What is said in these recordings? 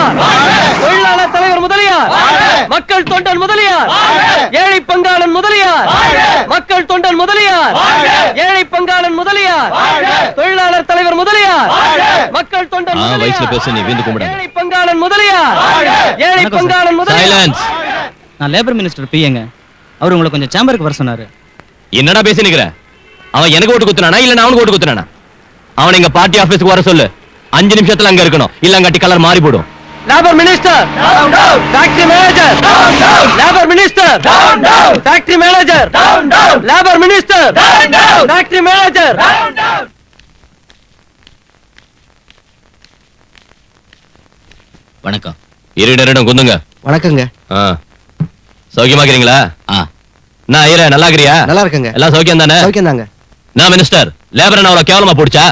முதலியார், தொழிலாளர் தலைவர் முதலியார், மக்கள் தொண்டன் முதலியார், ஏழை பங்காளன் முதலியார், மக்கள் தொண்டன் முதலியார், ஏழை பங்காளன் முதலியார், தொழிலாளர் தலைவர் முதலியார், மக்கள் தொண்டன் ஏழை பங்காளன் முதலியார், ஏழை பங்காளன் முதலியார். நான் லேபர் மினிஸ்டர் பிஏங்க. அவர் உங்களை கொஞ்சம் சேம்பருக்கு வர சொன்னாரு. என்னடா பேசினிக்கிற? அவன் எனக்கு ஓட்டு குத்துனானா இல்ல அவனுக்கு ஓட்டு குத்துனானா? அவன் எங்க பார்ட்டி ஆபீஸ்க்கு வர சொல்லு. 5 நிமிஷத்துல அங்க இருக்கணும், இல்லங்காட்டி கலர் மாறி போடும். Labour minister, factory manager, labour minister, factory manager, labour minister, factory manager. வணக்கம். இருடரிடம் குந்துங்க. வணக்கங்க. சௌக்கியமாக்கிறீங்களா? நான் ஐயரே, நல்லா இருக்கிறியா? நல்லா இருக்கங்க. எல்லாம் சௌக்கியம் தானே? சௌக்கியம் தாங்க. நான் மினிஸ்டர், லேபர் அவ்வளவு கேவலமா போடுச்சா?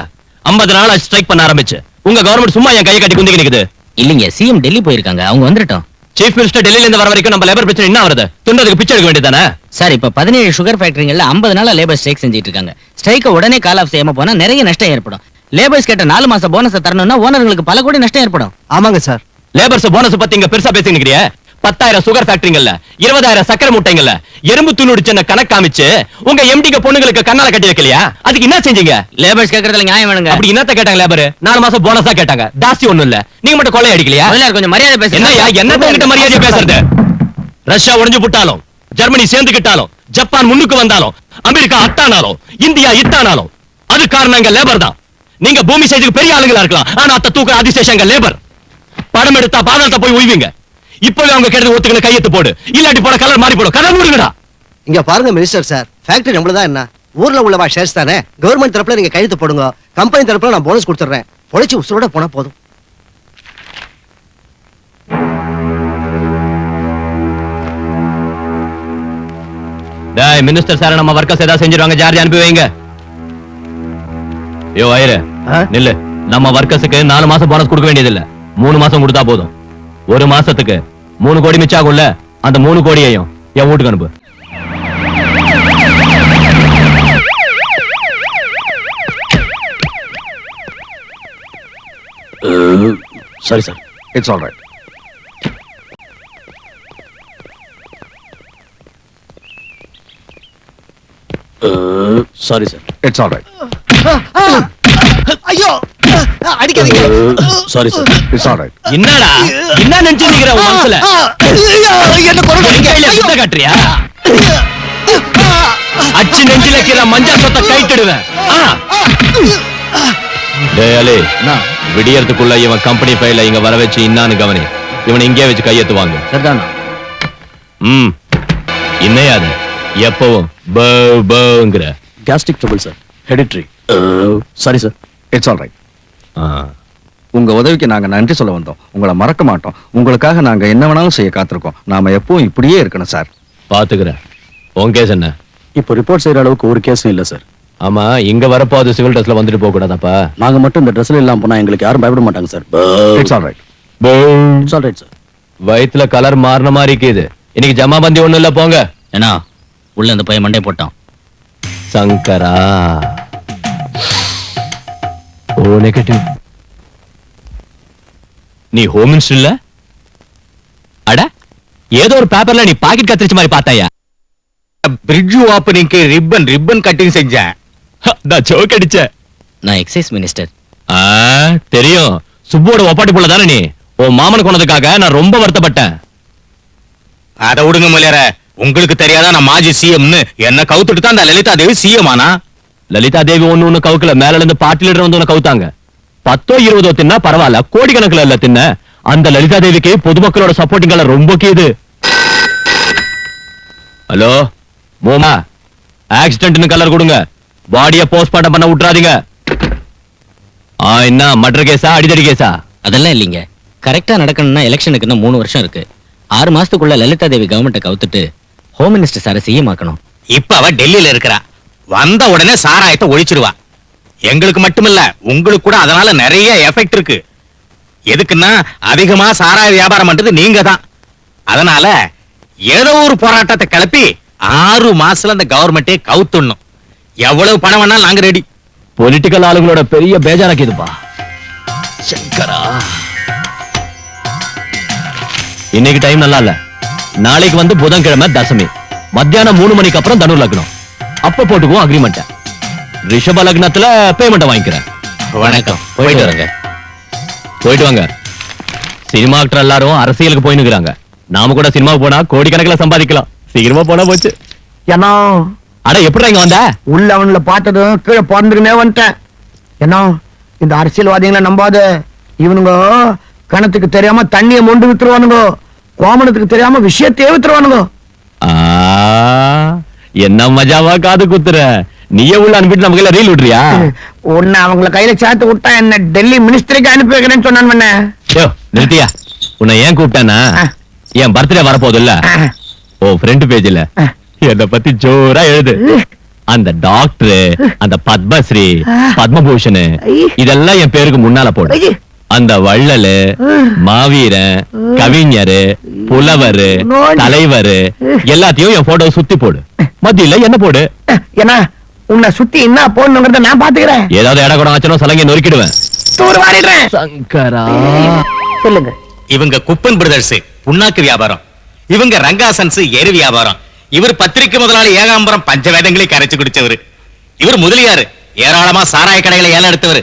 50 நாள் ஸ்ட்ரைக் பண்ண ஆரம்பிச்சு. உங்க கவர்மெண்ட் சும்மா என் கையை கட்டி குந்திக்கு நிக்குது. இல்லைங்க, சிஎம் டெல்லி போயிருக்காங்க, அவங்க வந்துட்டோம். சீஃப் மினிஸ்டர் டெல்லியில இருந்து வர வரைக்கும் நம்ம லேபர் பிரச்சனை என்ன வருது? துண்டதுக்கு பிச்சை எடுக்க வேண்டியதானே? சார், இப்ப 17 சுகர் ஃபேக்டரிகள்ல 50 நாளா லேபர் ஸ்ட்ரைக் செஞ்சிட்டு இருக்காங்க. ஸ்ட்ரைக்க உடனே கால் ஆஃப் செய்யாம போனா நிறைய நஷ்டம் ஏற்படும். லேபர்ஸ் கேட்ட 4 மாசம் போனஸ் தரணும்னா ஓனர்களுக்கு பல கோடி நஷ்டம் ஏற்படும். ஆமாங்க சார். லேபர்ஸ் போனஸ் பத்தி இங்க பெருசா பேசிக்கிறீங்க. 10,000 சுகர் ஃபேக்டரிங்கல்ல, 20,000 சக்கரை மூட்டைங்கல்ல, எறும்பு தூள் சின்ன கணக்கு காமிச்சு உங்க எம்டிக்கு பொண்ணுங்களுக்கு கண்ணால கட்டி வைக்கலையா? அதுக்கு என்ன செஞ்சீங்க? லேபர்ஸ் கேக்குறதுல நியாயம் வேணுங்க. அப்படி என்னத்த கேட்டாங்க லேபர்? 4 மாசம் போனஸா கேட்டாங்க. ஜாஸ்தி ஒண்ணும் இல்ல. நீங்க மட்டும் கொள்ளை அடிக்கலையா? கொஞ்சம் மரியாதை பேசுங்க. என்னையா என்னத்த மரியாதை பேசுறது? ரஷ்யா உடைஞ்சு புட்டாலும், ஜெர்மனி சேர்ந்துக்கிட்டாலும், ஜப்பான் முன்னுக்கு வந்தாலும், அமெரிக்கா அத்தானாலும், இந்தியா இத்தானாலும் அது காரணம் எங்க லேபர் தான். நீங்க பூமி சைஸுக்கு பெரிய ஆளுங்களா இருக்கலாம், ஆனா அத்த தூக்குற அதிசேஷம் எங்க லேபர். படம் எடுத்தா பாதாளத்தை போய் உய்வீங்க. இப்பவே அவங்க கேட்டது ஒத்துக்கல, கையெழுத்து போடு, இல்லாட்டி போட கலர் மாறி போடும். கதை மூடுங்கடா. இங்க பாருங்க மினிஸ்டர் சார், ஃபேக்டரி நம்மளதான் என்ன, ஊர்ல உள்ளவா ஷேர்ஸ் தானே. கவர்மெண்ட் தரப்புல நீங்க கையெழுத்து போடுங்க, கம்பெனி தரப்புல நான் போனஸ் கொடுத்துறேன். பொழைச்சு உசுரோட போனா போதும். டேய் மினிஸ்டர் சார், நம்ம வர்க்கர்ஸ் ஏதாவது செஞ்சிருவாங்க, ஜார்ஜ் அனுப்பி வைங்க. யோ ஐயரே, நில்லு. நம்ம வர்க்கர்ஸுக்கு 4 மாசம் போனஸ் கொடுக்க வேண்டியது இல்ல, 3 மாசம் கொடுத்தா போதும். 1 மாசத்துக்கு 3 கோடி மிச்சாகும்ல, அந்த 3 கோடியையும் என் வீட்டுக்கு அனுப்பு. சரி sir, it's all right. Sorry sir, it's all right. ஐயோ அடிக்காதீங்க. Sorry sir, it's all right. என்னடா என்ன நினைச்சிருக்கீங்க உன் மனசுல? என்ன கையில சுத்த காட்டுறியா? அச்சு நெஞ்சில கீழ மஞ்சள் சொத்த கைட்டிடுவேன். டேய் அலே, விடியறதுக்குள்ள இவன் கம்பெனி ஃபைல இங்க வர வச்சு இன்னான்னு கவனி. இவன் இங்கே வச்சு கையெழுத்துவாங்க. சரிதானா? இன்னையாது எப்பவும் பவுங்கிற gastric trouble sir, hereditary. Sorry sir, it's all right. உங்க உதவிக்கு நாங்க நன்றி சொல்ல வந்தோம். உங்களை மறக்க மாட்டோம். உங்களுக்காக நாங்க என்ன வேணாலும் செய்ய காத்திருக்கோம். நாம எப்பவும் இப்படியே இருக்கணும் சார். பாத்துக்கிறேன். உன் கேஸ் என்ன? இப்போ ரிப்போர்ட் செய்யற அளவுக்கு ஒரு கேஸும் இல்ல சார். ஆமா, இங்க வரப்போது சிவில் ட்ரெஸ்ல வந்துட்டு போக கூடாதாப்பா? நாங்க மட்டும் இந்த ட்ரெஸ்ல இல்லாம போனா எங்களுக்கு யாரும் பயப்பட மாட்டாங்க sir. It's all right. It's all right sir. வயித்துல கலர் மாறின மாதிரி இருக்குது. இன்னைக்கு ஜமா பந்தி ஒண்ணு இல்ல, போங்க. ஏன்னா உள்ள இந்த பையன் மண்டை போட்டான். சங்கரா ஓ நெகட்டிவ். நீ ஹோம் மினிஸ்டர் இல்ல? அட, ஏதோ ஒரு பேப்பர்ல நீ பாக்கெட் கத்திரிச்ச மாதிரி பார்த்தாயா? பிரிட்ஜ் ஓபனிங்க்கு ரிப்பன் கட்டிங் செஞ்சேன். நான் ஜோக் அடிச்சேன். நான் எக்ஸைஸ் மினிஸ்டர். தெரியும். சுப்போட ஒப்பாட்டி புள்ள தானே நீ? உன் மாமன் கொண்டதுக்காக நான் ரொம்ப வருத்தப்பட்டேன். அத விடுங்க மலையார, உங்களுக்கு தெரியாதா நான் மாஜி சிஎம்னு? என்ன கவுத்துட்டு தான் அந்த லலிதா தேவி சிஎம் ஆனா? லலிதா தேவி ஒண்ணு கவுக்கல, மேல இருந்து பார்ட்டி லீடர் வந்து உன்னை கவுத்தாங்க. 10-20 தின்னா பரவாயில்ல, கோடிக்கணக்கில் இல்ல தின்ன. அந்த லலிதா தேவிக்கு பொதுமக்களோட சப்போர்ட்டிங் ரொம்ப கீது. ஹலோ மோமா, ஆக்சிடென்ட்னு கலர் கொடுங்க. பாடிய போஸ்ட்மார்ட்டம் பண்ண விட்டுறாதீங்க. என்ன மர்டர் கேஸா, அடிதடி கேஸா? அதெல்லாம் இல்லைங்க. கரெக்டா நடக்கணும்னா எலெக்ஷனுக்கு இன்னும் 3 வருஷம் இருக்கு. 6 மாசத்துக்குள்ள லலிதா தேவி கவர்மெண்ட்டை கவுத்துட்டு ஹோம் மினிஸ்டர் சாரை சிஎம் ஆக்கணும். இப்ப அவ டெல்லியில இருக்கிறா. வந்த உடனே சாராயத்தை ஒழிச்சிருவா. எங்களுக்கு மட்டுமில்ல, உங்களுக்கு கூட அதனால நிறைய எஃபெக்ட் இருக்கு. எதுக்குன்னா அதிகமா சாராய வியாபாரம் பண்றது நீங்க தான். அதனால ஏதோ ஒரு போராட்டத்தை கிளப்பி 6 மாசத்துல அந்த கவர்மெண்டே கவுத்துடணும். எவ்வளவு பணம் வேணாலும் நாங்க ரெடி. பொலிட்டிக்கல் ஆளுங்களோட பெரிய பேஜாராக்கிதுப்பா. சங்கரா, இன்னைக்கு டைம் நல்லா இல்ல. நாளைக்கு வந்து புதன்கிழமை தசமி, மத்தியானம் 3 மணிக்கு அப்புறம் தனு லக்னம். அப்ப போட்டுக்குவோம் அக்ரிமெண்ட். ரிஷப லக்னத்துல பேமெண்ட் வாங்கிக்கிறேன். வணக்கம். போயிட்டு வரேங்க. போயிட்டு வாங்க. சினிமா ஆக்டர் எல்லாரும் அரசியலுக்கு போயினுக்குறாங்க. நாம கூட சினிமாவுக்கு போனா கோடிக்கணக்கில் சம்பாதிக்கலாம். சீக்கிரமா போனா போச்சு. ஏன்னா அட எப்படி இங்க வந்த? உள்ள அவன்ல பார்த்ததும் கீழே பிறந்துக்கினே வந்துட்டேன். ஏன்னா இந்த அரசியல்வாதிகளை நம்பாத. இவனுங்க கணத்துக்கு தெரியாம தண்ணியை மொண்டு வித்துருவானுங்க, கோமணத்துக்கு தெரியாம விஷயத்தையே வித்துருவானுங்க. ஆ, என்ன மஜாவா காது குத்துற. நீயே உள்ள அனுப்பிட்டு நமக்கு எல்லாம் ரீல் விடுறியா? உன்னை அவங்கள கையில சேர்த்து விட்டா என்ன டெல்லி மினிஸ்டருக்கு அனுப்பி வைக்கிறேன்னு சொன்னான். நிறுத்தியா? உன்னை ஏன் கூப்பிட்டானா, என் பர்த்டே வரப்போகுது இல்ல, ஓ ஃப்ரெண்ட் பேஜ்ல என்ன பத்தி ஜோரா எழுது. அந்த டாக்டர், அந்த பத்மஸ்ரீ, பத்மபூஷன் இதெல்லாம் என் பேருக்கு முன்னால போடு. அந்த வள்ளலு, மாவீரன், கவிஞரு, புலவரு, தலைவரு எல்லாத்தையும் என் போட்டோ சுத்தி போடு. மத்தியில என்ன போடு. ஏன்னா உன்னை சுத்தி என்ன போடணுங்கிறத நான் பாத்துக்கிறேன். ஏதாவது இட கூட ஆச்சனோ சலங்கை நொறுக்கிடுவேன். தூர் வாரிடுறேன். சங்கரா சொல்லுங்க. இவங்க குப்பன் பிரதர்ஸ் புண்ணாக்கு வியாபாரம், இவங்க ரங்காசன்ஸ் எரு வியாபாரம், இவர் பத்திரிக்கை முதலாளி ஏகாம்பரம் பஞ்சவேதங்களை கரைச்சு குடிச்சவர், இவர் முதலியாரு ஏராளமா சாராய கடைகளை ஏல எடுத்தவர்.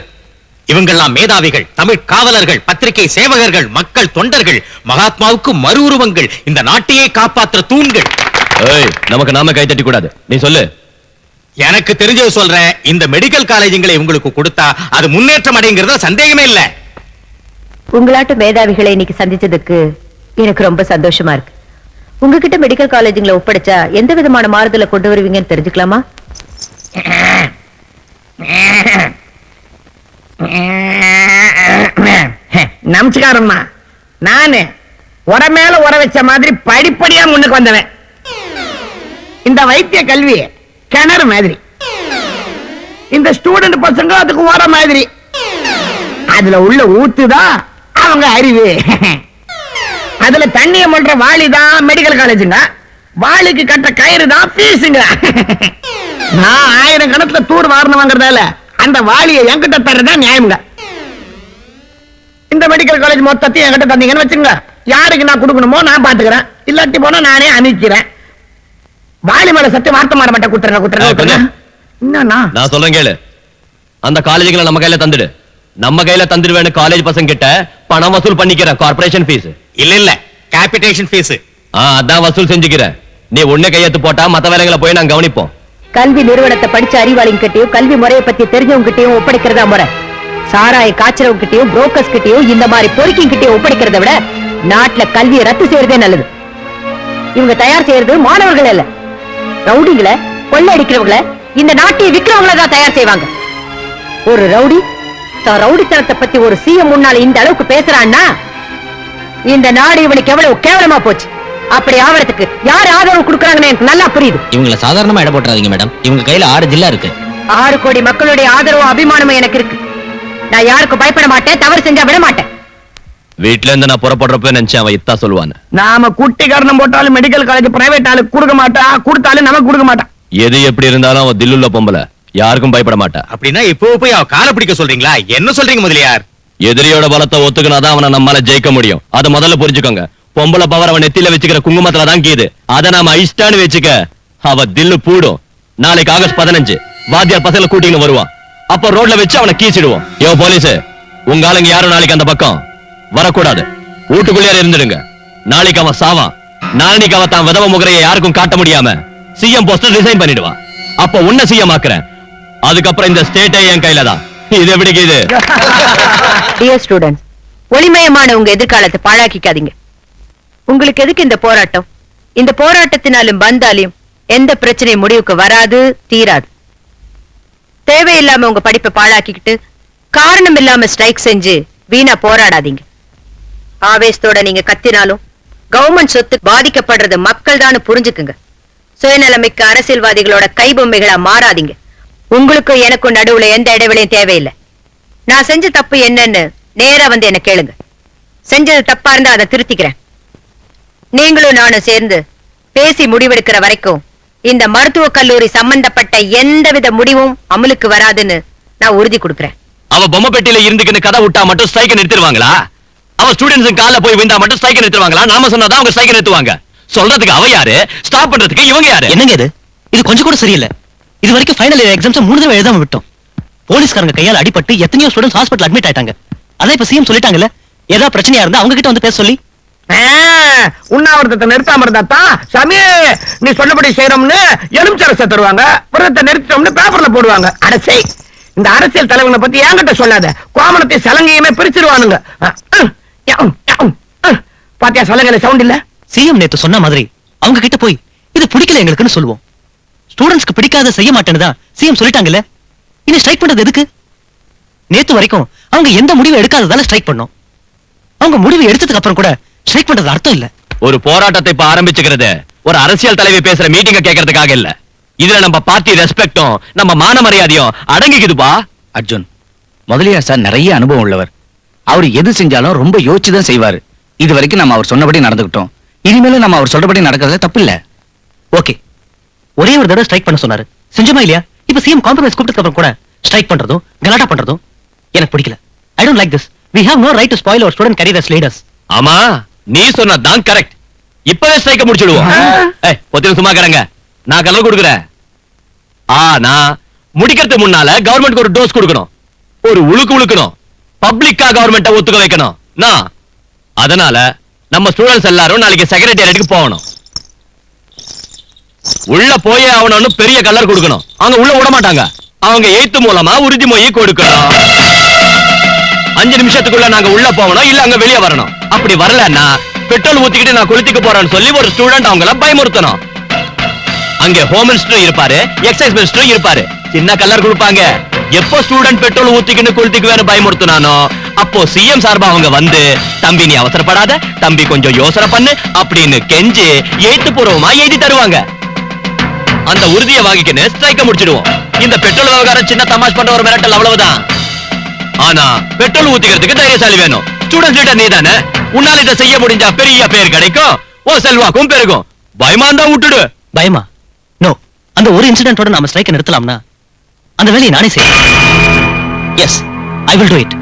இவங்கெல்லாம் மேதாவிகள், தமிழ் காவலர்கள், பத்திரிகை சேவகர்கள், மக்கள் தொண்டர்கள், மகாத்மாவுக்கு மறு உருவங்கள், இந்த நாட்டையே காப்பாற்ற தூண்கள். ஏய், நமக்கு நாம கை தட்டி கூடாது. நீ சொல்லு. எனக்கு தெரிஞ்சது சொல்றேன். இந்த மெடிக்கல் காலேஜுங்களை உங்களுக்கு கொடுத்தா அது முன்னேற்றம் அடைங்கிறதுல சந்தேகமே இல்ல. உங்களாட்ட மேதாவிகளை இன்னைக்கு சந்திச்சதுக்கு எனக்கு ரொம்ப சந்தோஷமா இருக்கு. உங்ககிட்ட மெடிக்கல் காலேஜுங்களை ஒப்படைச்சா எந்த விதமான மாறுதலை கொண்டு வருவீங்கன்னு தெரிஞ்சுக்கலாமா? நமஸ்காரம்மா. நானு உர மேல உர வச்ச மாதிரி படிப்படியா முன்னுக்கு வந்தவன். இந்த வைத்திய கல்வி கிணறு மாதிரி, இந்த ஸ்டூடெண்ட் பசங்க அதுக்கு உர மாதிரி. அதுல உள்ள ஊத்துதான் அவங்க அறிவு. அதுல தண்ணிய மல்ற வாளிதான் மெடிக்கல் காலேஜுங்க, வாளிக்கு கட்ட கயிறு தான் பீஸுங்க. நான் 1000 கணத்துல தூர் வாரணம் வாங்குறதால அந்த வாளியை என்கிட்ட தர்றதா நியாயமுங்க. இந்த மெடிக்கல் காலேஜ் மொத்தத்தையும் என்கிட்ட தந்தீங்கன்னு வச்சுங்க, யாருக்கு நான் கொடுக்கணுமோ நான் பாத்துக்கிறேன், இல்லாட்டி போனா நானே அனுப்பிக்கிறேன். வாளி மேல சத்து வார்த்தை மாற மாட்டேன். குத்துறேன். என்னன்னா நான் சொல்றேன் கேளு. அந்த காலேஜுகளை நம்ம கையில தந்துடு. நம்ம கையில தந்துடுவேன்னு காலேஜ் பசங்க கிட்ட பணம் வசூல் பண்ணிக்கிற கார்ப்பரேஷன் ஃபீஸ். இல்ல இல்ல, கேபிடேஷன் ஃபீஸ். அதான் வசூல் செஞ்சுக்கிற. நீ ஒண்ணு கையெழுத்து போட்டா மத்த வேலைகளை போய் நான் கவனிப்போம். கல்வி நிறுவனத்தை படிச்ச அறிவாளிங்க கிட்டயும் கல்வி முறையை பத்தி தெரிஞ்சவங்க கிட்டயும் ஒப்படைக்கிறதா முறை. சாராய காய்ச்சறவங்க கிட்டயும் புரோக்கர்ஸ் கிட்டயும் இந்த மாதிரி பொறுக்கிங் கிட்டயும் ஒப்படைக்கிறத விட நாட்டுல கல்வியை ரத்து செய்யறதே நல்லது. இவங்க தயார் செய்யறது மாணவர்கள் இல்ல, ரவுடிங்களை, கொள்ளை அடிக்கிறவங்களை, இந்த நாட்டை விக்கிறவங்கள தான் தயார் செய்வாங்க. ஒரு ரவுடி தான் ரவுடித்தனத்தை பத்தி ஒரு சிஎம் முன்னால இந்த அளவுக்கு பேசுறான்னா இந்த நாடு இவனுக்கு எவ்வளவு கேவலமா போச்சு. அப்படி ஆவறதுக்கு யார் ஆதரவு கொடுக்கறாங்கன்னு எனக்கு நல்லா புரியுது. இவங்களை சாதாரணமா இட போட்டுறாதீங்க மேடம். இவங்க கையில 6 ஜில்லா இருக்கு. 6 கோடி மக்களுடைய ஆதரவும் அபிமானமும் எனக்கு இருக்கு. நான் யாருக்கும் பயப்பட மாட்டேன், தவறு செஞ்சா விட மாட்டேன். வீட்டுல இருந்து நான் புறப்படுறப்ப நினைச்சேன் அவன் இத்தா சொல்லுவான்னு. நாம குட்டி காரணம் போட்டாலும் மெடிக்கல் காலேஜ் பிரைவேட் ஆளுக்கு கொடுக்க மாட்டா, கொடுத்தாலும் நமக்கு கொடுக்க மாட்டான். எது எப்படி இருந்தாலும் அவன் தில்லுள்ள பொம்பளை, யாருக்கும் பயப்பட மாட்டா. அப்படின்னா இப்போ போய் அவ காலை பிடிக்க சொல்றீங்களா? என்ன சொல்றீங்க முதலியார்? எதிரியோட பலத்தை ஒத்துக்கினாதான் அவனை நம்மால ஜெயிக்க முடியும். அதை முதல்ல புரிஞ்சுக்கோங்க. பொம்பளை பவர் அவன் நெத்தில வச்சுக்கிற குங்குமத்துல தான் கீது. அதை நாம ஐஸ்டான்னு வச்சுக்க, அவ தில்லு பூடும். நாளைக்கு ஆகஸ்ட் 15 வாத்தியார் பசங்களை கூட்டின்னு வருவான். அப்ப ரோட்ல வச்சு அவனை கீச்சிடுவோம். யோ போலீஸ், உங்க ஆளுங்க யாரும் நாளைக்கு அந்த பக்கம் வரக்கூடாது. வீட்டுக்குள்ளே இருந்துடுங்க. நாளைக்கு அவன் சாவான். நாளைக்கு அவன் தான் விதவ முகரையை யாருக்கும் காட்ட முடியாம சிஎம் போஸ்டர் ரிசைன் பண்ணிடுவான். அப்ப உன்ன சிஎம் ஆக்குறேன். அதுக்கப்புறம் இந்த ஸ்டேட்டே என் கையில தான். இது எப்படி இது? டியர் ஸ்டூடெண்ட்ஸ், ஒளிமயமான உங்க எதிர்காலத்தை பாழாக்கிக்காதீங்க. உங்களுக்கு எதுக்கு இந்த போராட்டம்? இந்த போராட்டத்தினாலும் பந்தாலையும் எந்த பிரச்சனையும் முடிவுக்கு வராது, தீராது. தேவையில்லாம உங்க படிப்பை பாழாக்கிக்கிட்டு காரணம் இல்லாம ஸ்ட்ரைக் செஞ்சு வீணா போராடாதீங்க. ஆவேசத்தோட நீங்க கத்தினாலும் கவர்மெண்ட் சொத்து பாதிக்கப்படுறது மக்கள் தான் புரிஞ்சுக்குங்க. சுயநலமிக்க அரசியல்வாதிகளோட கைபொம்மைகளா மாறாதீங்க. உங்களுக்கும் எனக்கும் நடுவுல எந்த இடைவெளியும் தேவையில்லை. நான் செஞ்ச தப்பு என்னன்னு நேரா வந்து என்ன கேளுங்க. செஞ்சது தப்பா இருந்தா அதை திருத்திக்கிறேன். நீங்களும் நானும் சேர்ந்து பேசி முடிவெடுக்கிற வரைக்கும் இந்த மருத்துவக் கல்லூரி சம்பந்தப்பட்ட எந்தவித முடிவும் அமலுக்கு வராதுன்னு நான் உறுதி கொடுக்கிறேன். அவ பொம்மை பெட்டியில இருந்துக்கின்னு கதை விட்டா மட்டும் ஸ்ட்ரைக்க நிறுத்திடுவாங்களா? அவ ஸ்டூடெண்ட்ஸ் காலைல போய் விழுந்தா மட்டும் ஸ்ட்ரைக் நிறுத்துவாங்களா? நாம சொன்னாதான் அவங்க ஸ்ட்ரைக் நிறுத்துவாங்க. சொல்றதுக்கு அவ யாரு, ஸ்டாப் பண்றதுக்கு இவங்க யாரு? என்னங்க இது கொஞ்சம் கூட சரியில்லை. இது வரைக்கும் ஃபைனல் இயர் எக்ஸாம்ஸ் 3 தடவை எழுதாம விட்டோம். போலீஸ்காரங்க கையால அடிபட்டு எத்தனையோ ஸ்டூடெண்ட்ஸ் ஹாஸ்பிடல் அட்மிட் ஆயிட்டாங்க. அதான் இப்ப சிஎம் சொல்லிட்டாங்கல்ல, ஏதாவது பிரச்சனையா இருந்தா அவங்க கிட்ட வந்து பேச சொல்லி. உண்ணாவிரதத்தை நிறுத்தாம இருந்தாத்தான் சாமி நீ சொல்லபடி செய்யறோம்னு எலுமிச்சரசை தருவாங்க, விரதத்தை நிறுத்தோம்னு பேப்பர்ல போடுவாங்க. அடசை, இந்த அரசியல் தலைவனை பத்தி என்கிட்ட சொல்லாத. கோமணத்தை சலங்கையுமே பிரிச்சிருவானுங்க. பாத்தியா சலங்கையில சவுண்ட் இல்ல? சிஎம் நேத்து சொன்ன மாதிரி அவங்க கிட்ட போய் இது பிடிக்கல எங்களுக்குன்னு சொல்லுவோம். ஸ்டூடெண்ட்ஸ்க்கு பிடிக்காத செய்ய மாட்டேன்னு தான் சிஎம் சொல்லிட்டாங்கல்ல, இனி ஸ்ட்ரைக் பண்றது எதுக்கு? நேத்து வரைக்கும் அவங்க எந்த முடிவு எடுக்காததால ஸ்ட்ரைக் பண்ணோம். அவங்க முடிவு எடுத்ததுக்கு அப்புறம் கூட ஸ்ட்ரைக் பண்றது அர்த்தம் இல்ல. ஒரு போராட்டத்தை இப்ப ஆரம்பிச்சுக்கிறது ஒரு அரசியல் தலைவி பேசுற மீட்டிங்க கேட்கறதுக்காக இல்ல. இதுல நம்ம பார்ட்டி ரெஸ்பெக்டும் நம்ம மான மரியாதையும் அடங்கிக்குதுப்பா. அர்ஜுன், முதலியார் சார் நிறைய அனுபவம் உள்ளவர். அவர் எது செஞ்சாலும் ரொம்ப யோசிச்சுதான் செய்வாரு. இது வரைக்கும் நம்ம அவர் சொன்னபடி நடந்துக்கிட்டோம். இனிமேலும் நம்ம அவர் சொல்றபடி நடக்கிறதுல தப்பு இல்ல. ஓகே, ஒரே ஒரு தடவை ஸ்ட்ரைக் பண்ண சொன்னாரு, செஞ்சோமா இல்லையா? இப்ப சிஎம் காம்ப்ரமைஸ் கூப்பிட்டதுக்கு அப்புறம் கூட ஸ்ட்ரைக் பண்றதும் கலாட்டா பண்றதும் எனக்கு பிடிக்கல. I don't like this. We have no right to spoil our student career as leaders. ஆமா, நீ சொன்னதான் கரெக்ட். இப்பவே ஸ்ட்ரைக்க முடிச்சிடுவோம். பொத்தில சும்மா கடங்க, நான் கலர் கொடுக்குறேன். ஆனா முடிக்கிறதுக்கு முன்னால கவர்மெண்ட்க்கு ஒரு டோஸ் கொடுக்கணும், ஒரு உழுக்கு உழுக்கணும், பப்ளிக்கா கவர்மெண்ட்டை ஒத்துக்க வைக்கணும். நான் அதனால நம்ம ஸ்டூடெண்ட்ஸ் எல்லாரும் நாளைக்கு செக்ரட்டேரியட்டுக்கு போகணும். உள்ள போயே ஆகணும்னு பெரிய கலர் கொடுக்கணும். அவங்க உள்ள விட மாட்டாங்க. அவங்க எழுத்து மூலமா உறுதிமொழி கொடுக்கணும். 5 நிமிஷத்துக்குள்ள நாங்க உள்ள போகணும், இல்ல அங்க வெளியே வரணும். அப்படி வரலன்னா பெட்ரோல் ஊத்திக்கிட்டு நான் குளித்துக்கு போறேன்னு சொல்லி ஒரு ஸ்டூடெண்ட் அவங்கள பயமுறுத்தணும். அங்க ஹோம் மினிஸ்டரும் இருப்பாரு, எக்ஸைஸ் மினிஸ்டரும் இருப்பாரு. சின்ன கலர் கொடுப்பாங்க. எப்போ ஸ்டூடெண்ட் பெட்ரோல் ஊத்திக்கிட்டு குளித்துக்கு பயமுறுத்தினானோ அப்போ சிஎம் சார்பா அவங்க வந்து, தம்பி நீ அவசரப்படாத, தம்பி கொஞ்சம் யோசனை பண்ணு அப்படின்னு கெஞ்சி எழுத்துப்பூர்வமா எழுதி தருவாங்க. அந்த உறுதியை வாங்கிக்கின்னு ஸ்ட்ரைக்க முடிச்சிடுவோம். இந்த பெட்ரோல் விவகாரம் சின்ன தமாஷ் பண்ற ஒரு மிரட்டல், அவ்வளவுதான். ஆனா பெட்ரோல் ஊத்திக்கிறதுக்கு தைரியசாலி வேணும். ஸ்டூடெண்ட் லீடர் நீ தானே, உன்னால இதை செய்ய முடிஞ்சா பெரிய பேர் கிடைக்கும், ஓ செல்வாக்கும் பெருகும். பயமா இருந்தா விட்டுடு. பயமா? நோ. அந்த ஒரு இன்சிடென்ட்டோட நாம ஸ்ட்ரைக் நிறுத்தலாம்னா அந்த வேலையை நானே செய்யறேன். Yes, I will do it.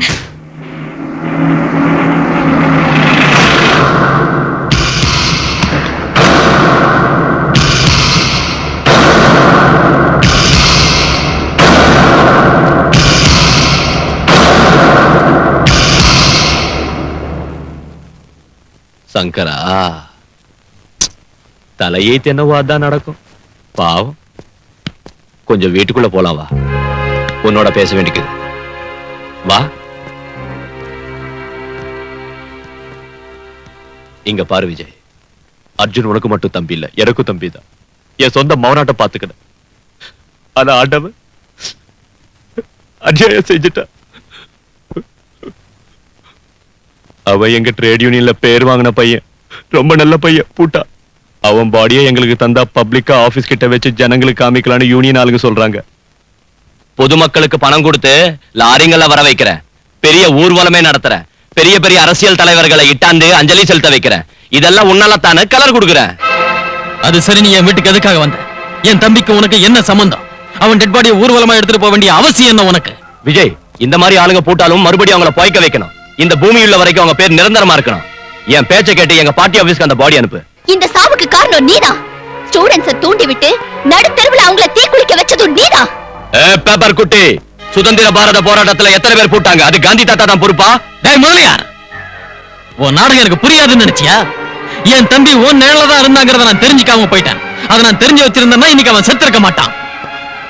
Shankara, தலையை தென்னவோ அதான் நடக்கும். பாவம், கொஞ்சம் வீட்டுக்குள்ள போலாம் வா, உன்னோட பேச வேண்டியது. வா. இங்க பாரு விஜய், அர்ஜுன் உனக்கு மட்டும் தம்பி இல்ல, எனக்கும் தம்பி தான். என் சொந்த மௌனாட்ட பாத்துக்கிட. ஆனா ஆண்டவன் அநியாயம் செஞ்சுட்டா. அவன் எங்க ட்ரேட் யூனியன்ல பேர் வாங்கின பையன், ரொம்ப நல்ல பையன். பூட்டா அவன் பாடியை எங்களுக்கு தந்தா பப்ளிக்கா ஆபீஸ் கிட்ட வச்சு ஜனங்களுக்கு காமிக்கலான்னு யூனியன் ஆளுங்க சொல்றாங்க. பொதுமக்களுக்கு பணம் கொடுத்து லாரிங்கள வர வைக்கிறேன், பெரிய ஊர்வலமே நடத்துறேன், பெரிய பெரிய அரசியல் தலைவர்களை இட்டாந்து அஞ்சலி செலுத்த வைக்கிறேன். இதெல்லாம் உன்னால தானே கலர் கொடுக்குறேன். அது சரி, நீ என் வீட்டுக்கு எதுக்காக வந்த? என் தம்பிக்கு உனக்கு என்ன சம்பந்தம்? அவன் டெட் பாடியை ஊர்வலமா எடுத்துட்டு போக வேண்டிய அவசியம் என்ன உனக்கு? விஜய், இந்த மாதிரி ஆளுங்க போட்டாலும் மறுபடியும் அவங்கள போய்க்க வைக்கணும். இந்த பூமி உள்ள வரைக்கும் அவங்க பேர் நிரந்தரமா இருக்கணும். என் பேச்சை கேட்டு எங்க பார்ட்டி ஆபீஸ்க்கு அந்த பாடி அனுப்பு. இந்த சாவுக்கு காரணம் நீதான். ஸ்டூடண்ட்ஸை தூண்டி விட்டு நடுத்தெருவுல அவங்கள தீக்குளிக்க வச்சதும் நீதான். பேப்பர் குட்டி, சுதந்திர பாரத போராட்டத்துல எத்தனை பேர் போட்டாங்க? அது காந்தி தாத்தா தான் பொறுப்பா? டேய் முதலியார், உன் நாடகம் எனக்கு புரியாதுன்னு நினைச்சியா? என் தம்பி உன் நிழல தான் இருந்தாங்கிறத நான் தெரிஞ்சுக்காம போயிட்டேன். அதை நான் தெரிஞ்சு வச்சிருந்தேன்னா இன்னைக்கு அவன் செத்திருக்க மாட்டான்.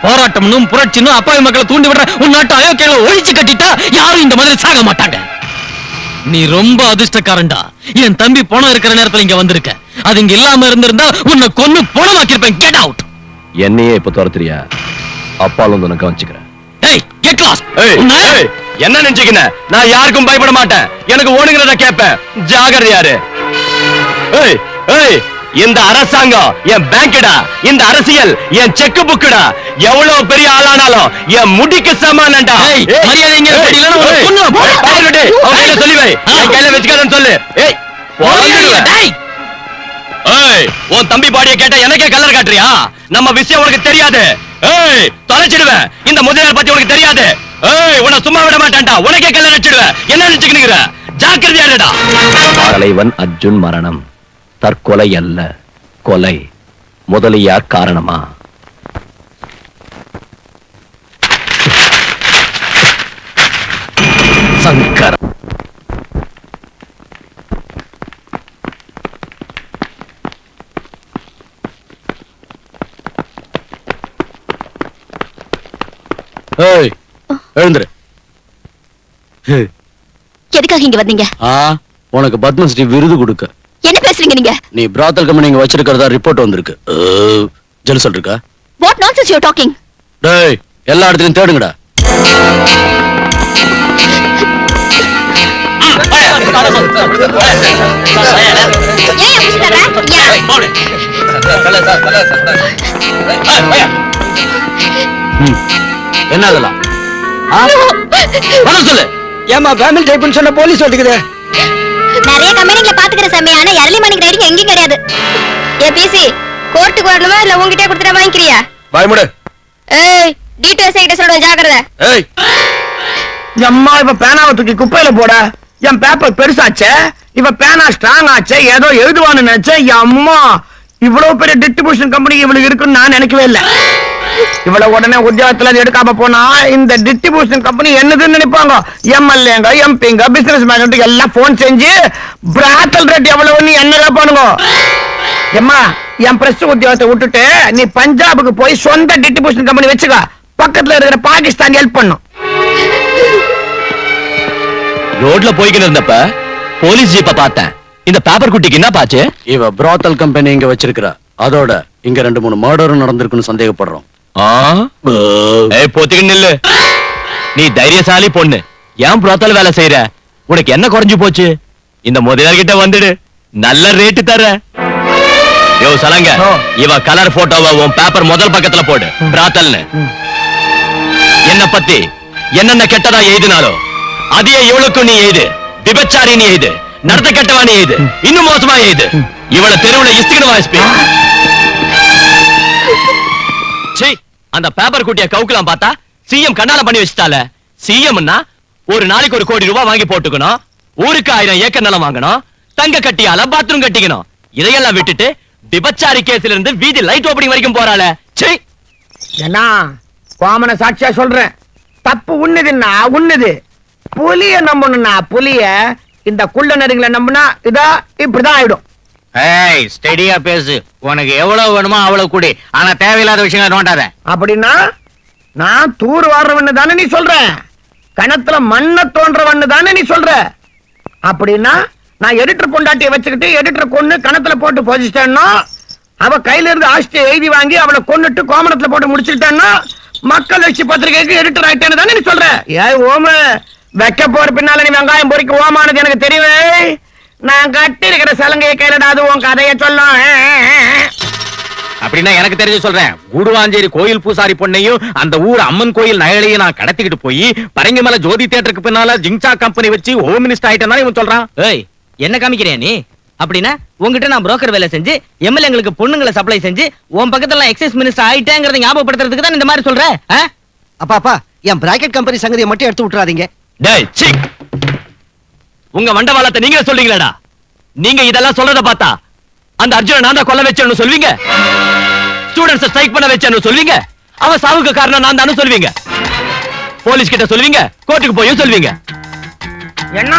போராட்டம்னும் புரட்சினும் அப்பாவி மக்களை தூண்டி விடுற உன் நாட்டு அயோக்கியங்களை ஒழிச்சு கட்டிட்டா யாரும் இந்த மாதிரி சாக மாட்டாங்க. நீ ரொம்ப அதிர்ஷ்டக்காரன்டா. என் தம்பி பணம் இருக்கிற நேரத்துல இங்க வந்திருக்க. அது இங்க இல்லாம இருந்திருந்தா உன்னை கொன்னு பணமாக்கிருப்பேன். Get out. என்னையே இப்ப துரத்துறியா? அப்பாலும் உனக்கு கவனிச்சுக்கிறேன். ஏய், கெட் லாஸ்ட். என்ன நினைச்சுக்கின? நான் யாருக்கும் பயப்பட மாட்டேன். எனக்கு ஓடுங்கிறத கேட்பேன். ஜாகிரதையாரு. ஏய் ஏய், இந்த அரசாங்கம் என் பேங்கடா, இந்த அரசியல் என் செக் புக்குடா. எவ்வளவு பெரிய ஆளானாலும் என் முடிக்கு சமானம்டா. மரியாதை இங்க இல்லனா உன்னை கொன்னுவேன். பாருடே, அவங்கள சொல்லி வை, என் கையில வெச்சுக்காதன்னு சொல்லு. ஏய் போடுவேன். ஏய், உன் தம்பி பாடியை கேட்ட எனக்கே கலர் காட்டுறியா? நம்ம விஷயம் உனக்கு தெரியாது. ஏய், தொலைச்சிடுவேன். இந்த முதலியார் பத்தி உனக்கு தெரியாது. ஏய், உன்னை சும்மா விட மாட்டேன்டா. உனக்கே கலர் அடிச்சிடுவேன். என்ன நினைச்சுக்கிறீங்க? ஜாக்கிரதையாடா. தலைவன் அர்ஜுன் மரணம் தற்கொலை அல்ல, கொலை. முதலியார் காரணமா? சங்கர். ஏய், எழுந்துரு. எதுக்காக இங்க வந்தீங்க? உனக்கு பத்மஸ்ரீ விருது கொடுக்க. என்ன பேசுறீங்க நீங்க? நீ பிராத்தல் கம்பெனி இங்க வச்சிருக்கிறதா ரிப்போர்ட் வந்திருக்கு. ஜெல் இருக்கா? What nonsense you are talking? டேய், எல்லா இடத்துலயும் தேடுங்கடா. என்ன அதெல்லாம்? சொல்லு. ஏமா ஃபேமிலி டைப்னு சொன்ன போலீஸ் வந்துக்குது. நிறைய கம்பெனில பாத்துக்கிற சமயம் எர்லி மார்னிங் ரைடிங் எங்கேயும் கிடையாது. ஏ பிசி கோர்ட்டுக்கு வரணுமா இல்ல உங்ககிட்ட கொடுத்துட்டு வாங்கிக்கிறியா? பாய் முடு. ஏய் டீடைல்ஸ் கிட்ட சொல்றேன், ஜாக்கிரதை. ஏய் அம்மா இப்ப பேனாவை தூக்கி குப்பையில போட. என் பேப்பர் பெருசாச்சே, இப்ப பேனா ஸ்ட்ராங் ஆச்சே, ஏதோ எழுதுவான்னு நினைச்சே. அம்மா இவ்வளவு பெரிய டிஸ்ட்ரிபியூஷன் கம்பெனி இவ்வளவு இருக்குன்னு நான் நினைக்கவே இல்லை. இவ்வளவு உடனே உத்தியோகத்துல எடுக்காம போனா இந்த டிஸ்ட்ரிபியூஷன் கம்பெனி என்னதுன்னு நினைப்பாங்க. எம்எல்ஏங்க, எம்பிங்க, பிசினஸ் மேன் எல்லாம் போன் செஞ்சு பிராத்தல் ரேட் எவ்வளவுன்னு என்ன பண்ணுங்க. எம்மா என் பிரஸ் உத்தியோகத்தை விட்டுட்டு நீ பஞ்சாபுக்கு போய் சொந்த டிஸ்ட்ரிபியூஷன் கம்பெனி வச்சுக்க. பக்கத்துல இருக்கிற பாகிஸ்தான் ஹெல்ப் பண்ணும். ரோட்ல போய்கிட்டு இருந்தப்ப போலீஸ் ஜீப்ப பார்த்தேன். இந்த பேப்பர் குட்டிக்கு என்ன பாச்சு? இவ பிராத்தல் கம்பெனி இங்க வச்சிருக்கிறா. அதோட இங்க 2-3 மர்டரும் நடந்திருக்குன்னு சந்தேகப்படுறோம். போத்திக்கிட்டு நில்லு. நீ தைரியசாலி பொண்ணு, ஏன் புறத்தால வேலை செய்யற? உனக்கு என்ன குறைஞ்சு போச்சு? இந்த முதலாளி கிட்ட வந்துடு, நல்ல ரேட்டு தர. யோ சலங்க, இவ கலர் போட்டோவை உன் பேப்பர் முதல் பக்கத்துல போடு. பிராத்தல்னு என்ன பத்தி என்னென்ன கெட்டதா எழுதினாலோ அதே இவளுக்கும் நீ எழுது. விபச்சாரி நீ எழுது, நடத்த கெட்டவா நீ எழுது, இன்னும் மோசமா எழுது. இவளை தெருவுல இஸ்திக்கணும் வாசிப்பி. அந்த பேப்பர் குட்டிய கவுக்கலாம் பார்த்தா சிஎம் கண்ணால பண்ணி வச்சுட்டால. சிஎம்னா ஒரு நாளைக்கு 1 கோடி ரூபாய் வாங்கி போட்டுக்கணும், ஊருக்கு 1000 ஏக்கர் நிலம் வாங்கணும், தங்க கட்டியால பாத்ரூம் கட்டிக்கணும். இதையெல்லாம் விட்டுட்டு விபச்சாரி கேஸ்ல இருந்து வீதி லைட் ஓப்பனிங் வரைக்கும் போறாள. என்ன கோமன சாட்சியா சொல்றேன், தப்பு உண்ணுதுன்னா உண்ணுது. புலிய நம்பணும்னா புலிய, இந்த குள்ள நரிங்களை நம்பினா இதா இப்படிதான் ஆயிடும். ஏய் ஸ்டெடியா பேசு. உனக்கு எவ்வளவு வேணுமோ அவ்வளவு கூடி, ஆனா தேவையில்லாத விஷயங்களை நோண்டாத. அப்படின்னா நான் தூர் வாடுறவன்னு தானே நீ சொல்ற? கணத்துல மண்ண தோன்றவன்னு தானே நீ சொல்ற? அப்படின்னா நான் எடிட்டர் பொண்டாட்டியை வச்சுக்கிட்டு எடிட்டர் கொன்னு கணத்துல போட்டு போதிச்சிட்டேன்னா, அவ கையில இருந்து ஆஸ்தி எழுதி வாங்கி அவளை கொன்னுட்டு கோமணத்துல போட்டு முடிச்சுட்டேன்னா மக்கள் வச்சு பத்திரிகைக்கு எடிட்டர் ஆயிட்டேன்னு தானே நீ சொல்ற? ஏய் ஓம, வைக்க போற பின்னால நீ வெங்காயம் பொறிக்க ஓமானது எனக்கு தெரியுமே. நான் கட்டி இருக்கிற சலங்கையை கையில அது உன் கதைய சொல்லும். அப்படின்னா எனக்கு தெரிஞ்சு சொல்றேன். கூடுவாஞ்சேரி கோயில் பூசாரி பொண்ணையும் அந்த ஊர் அம்மன் கோயில் நகையையும் நான் கடத்திக்கிட்டு போய் பரங்கிமலை ஜோதி தியேட்டருக்கு பின்னால ஜிங்சா கம்பெனி வச்சு ஹோம் மினிஸ்டர் ஆயிட்டேன் இவன் சொல்றான். ஏய் என்ன காமிக்கிறியா நீ? அப்படின்னா உங்ககிட்ட நான் புரோக்கர் வேலை செஞ்சு எம்எல்ஏங்களுக்கு பொண்ணுங்களை சப்ளை செஞ்சு உன் பக்கத்துல எக்ஸைஸ் மினிஸ்டர் ஆயிட்டேங்கிறத ஞாபகப்படுத்துறதுக்கு தான் இந்த மாதிரி சொல்ற? அப்பா என் பிராக்கெட் கம்பெனி சங்கதியை மட்டும் எடுத்து விட்டுறாதீங்க. டேய் சீ, உங்க வண்டவாளத்தை நீங்க சொல்றீங்களா? நீங்க இதெல்லாம் சொல்றத பார்த்தா அந்த அர்ஜுன நான் தான் கொல்ல வச்சேன்னு சொல்வீங்க, ஸ்டூடண்ட்ஸ் ஸ்ட்ரைக் பண்ண வச்சேன்னு சொல்வீங்க, அவன் சாவுக்கு காரணம் நான் தானே சொல்வீங்க, போலீஸ் கிட்ட சொல்வீங்க, கோர்ட்டுக்கு போயும் சொல்வீங்க. என்ன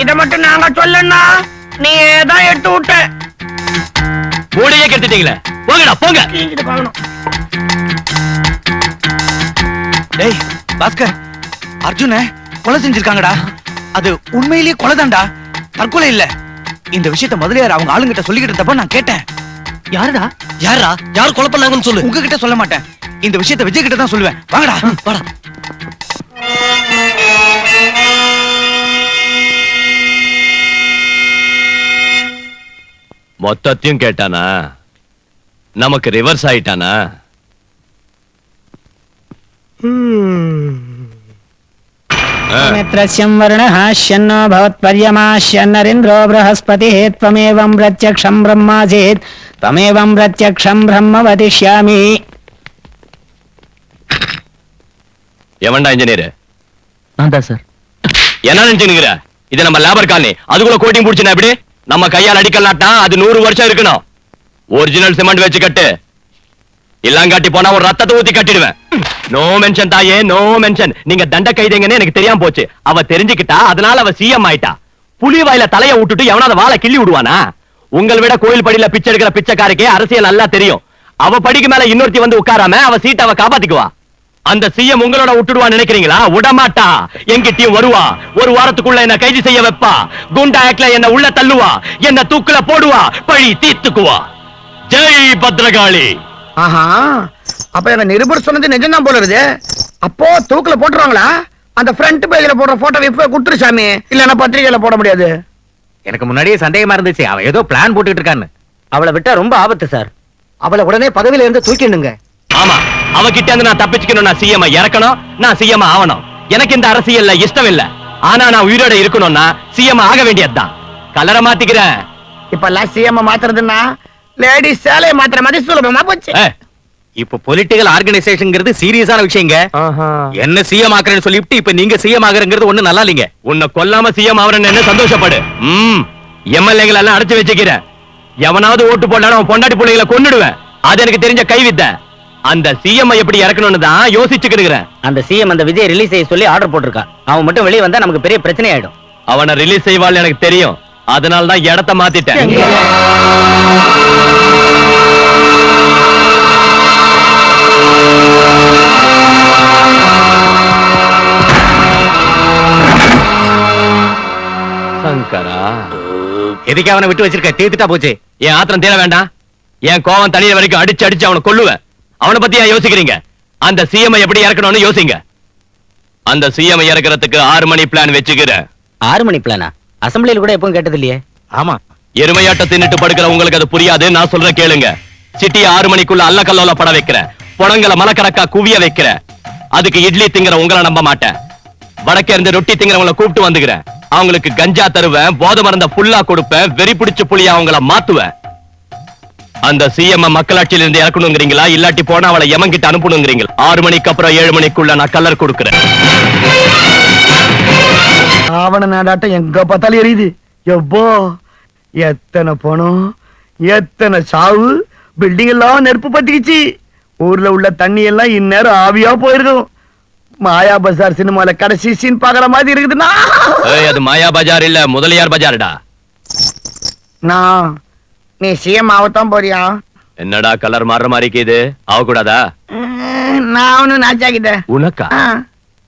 இத மட்டும் நாங்க சொல்லனா நீ ஏதான் எடுத்து விட்ட? மூளையே கெடுத்துட்டீங்களே, போங்கடா போங்க. டேய் பாஸ்கர், அர்ஜுன கொலை செஞ்சிருக்காங்கடா. அது உண்மையிலேயே கொலைதான்டா, தற்கொலை இல்ல. இந்த விஷயத்தை முதலியார் அவங்க ஆளுங்கிட்ட சொல்லிக்கிட்டு இருந்தப்ப நான் கேட்டேன். யாருடா? யார் கொலை பண்ணாங்கன்னு சொல்லு. உங்ககிட்ட சொல்ல மாட்டேன், இந்த விஷயத்தை விஜய் கிட்ட தான் சொல்லுவேன். வாங்கடா வாடா. மொத்தத்தையும் கேட்டானா? நமக்கு ரிவர்ஸ் ஆயிட்டானா? मित्रस्यं वर्णः शन्नो भवत्पर्यमाश्यन्नरिन्द्रो बृहस्पतिः त्वमेवं प्रत्यक्षं ब्रह्मासीत् त्वमेवं प्रत्यक्षं ब्रह्म वदिष्यामि. எவன்டா இன்ஜினியர்? நான் தான் சார். என்ன நினைச்சுக்கிற? இது நம்ம லேபர் காலனி, அதுக்குள்ள கோட்டிங் புடிச்சுனா எப்படி? நம்ம கையால் அடிக்கலாட்டா அது 100 வருஷம் இருக்கணும். ஒரிஜினல் சிமெண்ட் வச்சு கட்டு, இல்லாங்காட்டி போனா ஒரு ரத்தத்தை ஊத்தி கட்டிடுவேன். நோ மென்ஷன் தாயே, நோ மென்ஷன். நீங்க தண்ட கைதேங்கன்னு எனக்கு தெரியாம போச்சு. அவ தெரிஞ்சுக்கிட்டா, அதனால அவ சிஎம் ஆயிட்டா. புலி வாயில தலைய விட்டுட்டு எவனாவது வாழை கிள்ளி விடுவானா? உங்களை விட கோயில் படியில பிச்சை எடுக்கிற பிச்சைக்காரக்கே அரசியல் நல்லா தெரியும். அவ படிக்கு மேல இன்னொருத்தி வந்து உட்காராம அவ சீட்டை அவ காப்பாத்திக்குவா. அந்த சிஎம் உங்களோட விட்டுடுவா நினைக்கிறீங்களா? விடமாட்டா. எங்கிட்டயும் வருவா. ஒரு வாரத்துக்குள்ள என்ன கைது செய்ய வைப்பா. குண்டா ஆக்ல என்ன உள்ள தள்ளுவா, என்ன தூக்குல போடுவா, பழி தீர்த்துக்குவா. ஜெய் பத்ரகாளி. ஆஹா, அப்ப எங்க நிருபர் சொன்னது நிஜம்தான் போல இருக்குது. அப்போ தூக்குல போட்டுருவாங்களா? அந்த ஃப்ரண்ட் பேஜ்ல போடுற போட்டோ இப்ப குடுத்துரு சாமி, இல்லன்னா பத்திரிகையில போட முடியாது. எனக்கு முன்னாடியே சந்தேகமா இருந்துச்சு, அவ ஏதோ பிளான் போட்டுட்டு இருக்கான்னு. அவளை விட்டா ரொம்ப ஆபத்து சார். அவளை உடனே பதவியில இருந்து தூக்கிடுங்க. ஆமா, அவகிட்ட இருந்து நான் தப்பிச்சுக்கணும். நான் சிஎம் இறக்கணும், நான் சிஎம் ஆகணும். எனக்கு இந்த அரசியல்ல இஷ்டம் இல்ல. ஆனா நான் உயிரோட இருக்கணும்னா சிஎம் ஆக வேண்டியதுதான். கலரை மாத்திக்கிறேன். இப்ப எல்லாம் சிஎம் மாத்துறதுன்னா லேடிஸ் சேலையை மாத்திர மாதிரி சுலபமா போச்சு. இப்ப பொலிட்டிக்கல் ஆர்கனைசேஷன்ங்கிறது சீரியஸான விஷயங்க. என்ன சிஎம் ஆக்குறேன்னு சொல்லிட்டு இப்ப நீங்க சிஎம் ஆகுறங்கிறது ஒண்ணு நல்லா இல்லைங்க. உன்னை கொல்லாம சிஎம் ஆவறேன்னு என்ன சந்தோஷப்படு. எம்எல்ஏங்களை எல்லாம் அடைச்சு வச்சுக்கிறேன். எவனாவது ஓட்டு போட்டாலும் அவன் பொண்டாட்டி பிள்ளைகளை கொன்னுடுவேன். அது எனக்கு தெரிஞ்ச கைவித்த. அந்த சிஎம் எப்படி இறக்கணும்னு தான் யோசிச்சுக்கிறேன். அந்த சிஎம் அந்த விஜய் ரிலீஸ் செய்ய சொல்லி ஆர்டர் போட்டிருக்கா. அவன் மட்டும் வெளியே வந்தா நமக்கு பெரிய பிரச்சனை ஆயிடும். அவனை ரிலீஸ் செய்வாள் எனக்கு தெரியும். அதனால தான் இடத்த மாத்திட்டேன். சங்கரா, எதுக்கு அவனை விட்டு வச்சிருக்க? தீர்த்துட்டா போச்சு. என் ஆத்திரம் தீர வேண்டாம். என் கோவம் தனிய வரைக்கும் அடிச்சு அடிச்சு அவனை கொல்லுவேன். அவனை பத்தி ஏன் யோசிக்கிறீங்க? அந்த சிஎம் எப்படி இறக்கணும்னு யோசிங்க. அந்த சிஎம் இறக்கிறதுக்கு 6 மணி பிளான் வச்சுக்கிற. 6 மணி பிளானா? அசம்பிளியில் கூட எப்பவும் கேட்டது இல்லையே. ஆமா, எருமையாட்ட தின்னுட்டு படுக்கிற உங்களுக்கு அது புரியாது. நான் சொல்ற கேளுங்க. சிட்டி 6 மணிக்குள்ள அல்ல கல்லோல பட வைக்கிற, பொணங்களை மலக்கடக்கா குவிய வைக்கிற. அதுக்கு இட்லி திங்கிற உங்களை நம்ப மாட்டேன். வடக்கே இருந்து ரொட்டி திங்கிறவங்களை கூப்பிட்டு வந்துக்கிறேன். அவங்களுக்கு கஞ்சா தருவேன், போதை மருந்த புல்லா கொடுப்பேன், வெறி பிடிச்ச புள்ளியா அவங்கள மாத்துவேன். அந்த சிஎம் மக்களாட்சியில இருந்து இறக்கணுங்கிறீங்களா, இல்லாட்டி போனா அவளை எமங்கிட்ட அனுப்பணுங்கிறீங்களா? 6 மணிக்கு அப்புறம் 7 மணிக்குள்ள நான் கலர் கொடுக்கிறேன். ஆவண நாடாட்டம் எங்க பார்த்தாலும் எரியுது. எவ்வளோ எத்தனை பணம், எத்தனை சாவு, பில்டிங் எல்லாம் நெருப்பு பத்திக்கிச்சு. ஊர்ல உள்ள தண்ணி எல்லாம் இந்நேரம் ஆவியா போயிருக்கும். மாயா பஜார் சினிமால கடைசி சீன் பாக்குற மாதிரி இருக்குதுன்னா, அது மாயா பஜார் இல்ல, முதலியார் பஜார்டா. நான் நீ சிஎம் ஆகத்தான் போறியா? என்னடா கலர் மாறுற மாதிரி இருக்குது, ஆக கூடாதா? நான் ஒண்ணு நாச்சாக்கிட்டேன். உனக்கா?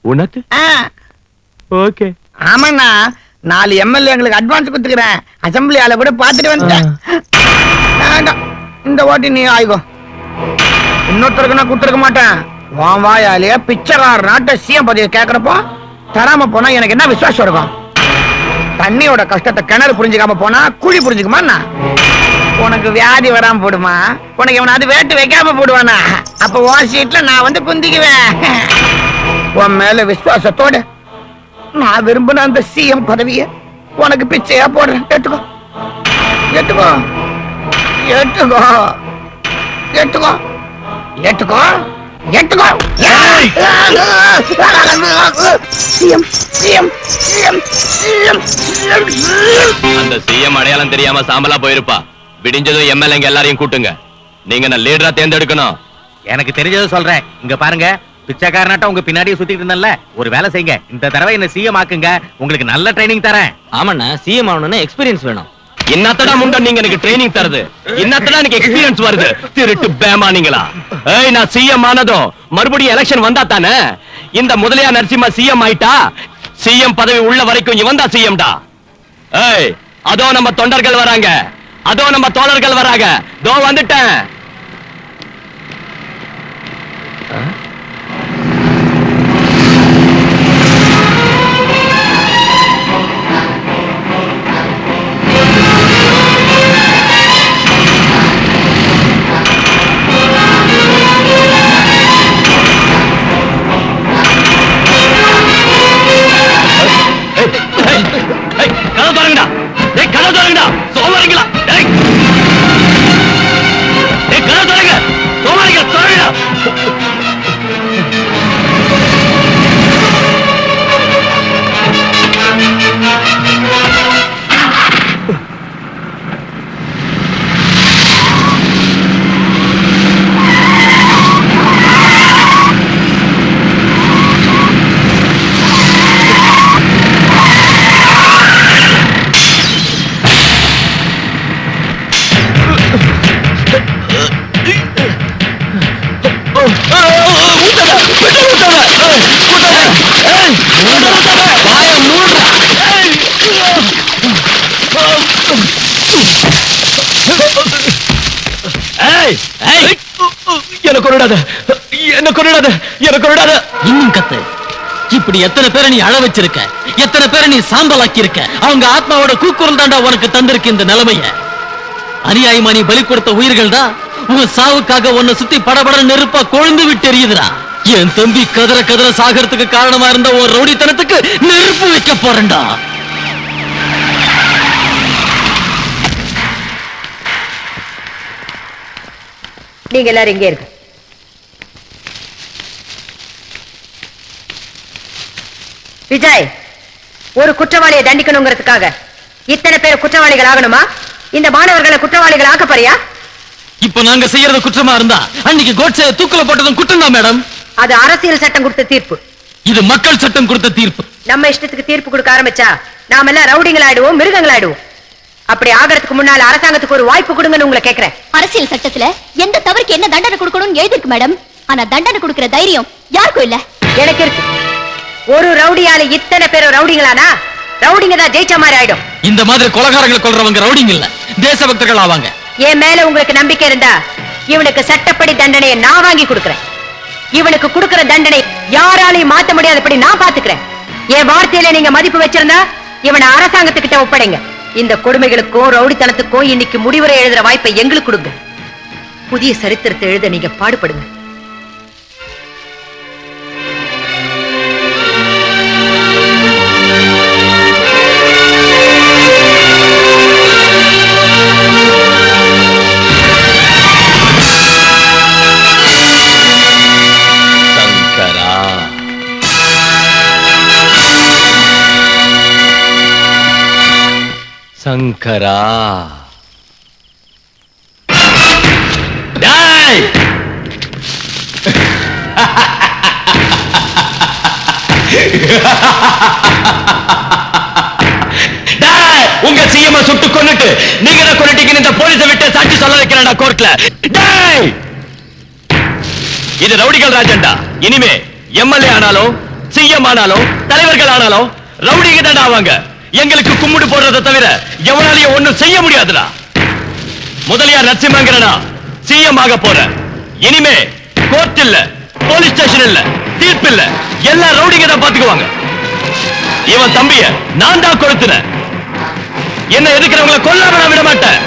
உனக்கு? ஓகே. ஆமாண்ணா, 4 எம்எல்ஏ எங்களுக்கு அட்வான்ஸ் கொடுத்துக்கிறேன். அசம்பிளி ஆளை கூட பாத்துட்டு வந்துட்டேன். வேண்டாம், இந்த ஓட்டி நீ ஆயிக்கோ. இன்னொருத்தருக்கு நான் கொடுத்துருக்க மாட்டேன். வான் வாயாலேயே பிச்சைக்கார நாட்டை சிஎம் பதவியை கேட்கறப்போ தராம போனா எனக்கு என்ன விசுவாசம் இருக்கும்? தண்ணியோட கஷ்டத்தை கிணறு புரிஞ்சுக்காம போனா குழி புரிஞ்சுக்குமா? உனக்கு வியாதி வராம போடுமா? உனக்கு எவனாவது வேட்டு வைக்காம போடுவானா? அப்ப உன் சீட்ல நான் வந்து குந்திக்குவேன். உன் மேல விசுவாசத்தோட நான் விரும்பின அந்த சிஎம் பதவியை உனக்கு பிச்சையா போடுறேன். ஏத்துக்கோ, ஏத்துக்கோ, ஏத்துக்கோ, ஏத்துக்கோ, ஏத்துக்கோ, ஏத்துக்கோ. சிஎம், சிஎம், சிஎம், சிஎம், அந்த சிஎம் அடையாளம் தெரியாம சாம்பலா போயிருப்பா. விடிஞ்சதும் எம்எல்ஏங்க எல்லாரையும் கூட்டுங்க. நீங்க நான் லீடரா தேர்ந்தெடுக்கணும். எனக்கு தெரிஞ்சதை சொல்றேன். இங்க பாருங்க, பிச்சைக்காரனாட்டம் உங்க பின்னாடியே சுத்திட்டு இருந்தேன்ல, ஒரு வேலை செய்யுங்க. இந்த தடவை என்ன சிஎம் ஆக்குங்க, உங்களுக்கு நல்ல ட்ரைனிங் தரேன். ஆமாண்ணா, சிஎம் ஆகணும்னா எக்ஸ்பீரியன்ஸ் வேணும். இன்னத்தடா முண்ட நீங்க எனக்கு ட்ரைனிங் தருது, இன்னத்தடா எனக்கு எக்ஸ்பீரியன்ஸ் வருது. திருட்டு பேமானீங்களா? ஏய், நான் சிஎம் ஆனதும் மறுபடியும் எலெக்ஷன் வந்தா தானே. இந்த முதலியார் நரசிம்மா சிஎம் ஆயிட்டா, சிஎம் பதவி உள்ள வரைக்கும் இவன் தான் சிஎம்டா. ஏய், அதோ நம்ம தொண்டர்கள் வராங்க, அதோ நம்ம தோழர்கள் வராங்க. தோ வந்துட்டேன். கதவு தரங்கடா, கதவு தரங்கடா, சோமாரிங்களா, கதவு தரங்க, சோமாரிங்களா, தரங்கடா. கொன்னுடாத, என்ன கொன்னுடாத, என்ன கொன்னுடாத. இன்னும் கத்து. இப்படி எத்தனை பேரை நீ அழ வச்சிருக்க, எத்தனை பேரை நீ சாம்பலாக்கி இருக்க. அவங்க ஆத்மாவோட கூக்குரல் தாண்டா உனக்கு தந்திருக்கு இந்த நிலைமைய. அநியாயமா நீ பலி கொடுத்த உயிர்கள் தான் உன் சாவுக்காக உன்னை சுத்தி படபட நெருப்பா கொழுந்து விட்டு எரியுதுடா. என் தம்பி கதற கதற சாகறதுக்கு காரணமா இருந்த ஒரு ரவுடித்தனத்துக்கு நெருப்பு வைக்க போறேன்டா. நீங்க எல்லாரும் இங்கே இருக்கு. விஜய், ஒரு குற்றவாளியை தண்டிக்கணுங்கிறதுக்காக இத்தனை பேர் குற்றவாளிகள் ஆகணுமா? இந்த மாணவர்களை குற்றவாளிகள் ஆக்க போறியா? இப்ப நாங்க செய்யறது குற்றமா இருந்தா அன்னைக்கு கோட்சே தூக்குல போட்டதும் குற்றம் தான் மேடம். அது அரசியல் சட்டம் கொடுத்த தீர்ப்பு. இது மக்கள் சட்டம் கொடுத்த தீர்ப்பு. நம்ம இஷ்டத்துக்கு தீர்ப்பு கொடுக்க ஆரம்பிச்சா நாம எல்லாம் ரவுடிங்கள் ஆயிடுவோம், மிருகங்கள் ஆயிடுவோம். அப்படி ஆகிறதுக்கு முன்னால அரசாங்கத்துக்கு ஒரு வாய்ப்பு கொடுங்கன்னு உங்களை கேக்குறேன். அரசியல் சட்டத்துல எந்த தவறுக்கு என்ன தண்டனை கொடுக்கணும்னு எழுதிருக்கு மேடம். ஆனா தண்டனை கொடுக்கிற தைரியம் யாருக்கும் இல்ல. எனக்கு இருக்கு. ஒரு ரவுடியால இத்தனை பேரும் ரவுடிங்களானா ரவுடிங்க தான் ஜெயிச்ச மாதிரி ஆயிடும். இந்த மாதிரி கொலகாரங்களை கொல்றவங்க ரவுடிங்க இல்ல, தேசபக்தர்கள் ஆவாங்க. என் மேல உங்களுக்கு நம்பிக்கை இருந்தா இவனுக்கு சட்டப்படி தண்டனையை நான் வாங்கி கொடுக்கிறேன். இவனுக்கு கொடுக்கிற தண்டனை யாராலையும் மாத்த முடியாதபடி நான் பாத்துக்கிறேன். என் வார்த்தையில நீங்க மதிப்பு வச்சிருந்தா இவனை அரசாங்கத்துக்கிட்ட ஒப்படைங்க. இந்த கொடுமைகளுக்கும் ரவுடித்தனத்துக்கும் இன்னைக்கு முடிவுரை எழுதுற வாய்ப்பை எங்களுக்கு கொடுங்க. புதிய சரித்திரத்தை எழுத நீங்க பாடுபடுங்க. சங்கரா, டேய் உங்க சிஎம் சுட்டு கொன்னுட்டு நீங்க என்ன கொன்னுட்டீங்கன்னு இந்த போலீஸை விட்டு சாட்சி சொல்ல வைக்கிறேன்டா கோர்ட்ல. டேய், இது ரவுடிகள் ராஜன்டா. இனிமே எம்எல்ஏ ஆனாலும் சிஎம் ஆனாலும் தலைவர்கள் ஆனாலும் ரவுடிங்க தாண்டா ஆவாங்க. எங்களுக்கு கும்பிடு போடுறதை தவிர எவனாலையும் ஒண்ணும் செய்ய முடியாதுடா. முதலியார் நரசிம்மங்கிறனா சிஎம் ஆக போற. இனிமே கோர்ட் இல்ல, போலீஸ் ஸ்டேஷன் இல்ல, தீர்ப்பு இல்ல, எல்லா ரவுடிங்க தான் பாத்துக்குவாங்க. இவன் தம்பிய நான் தான் கொளுத்துனேன். என்ன எதுக்குறவங்களை கொல்லாம நான் விட மாட்டேன்.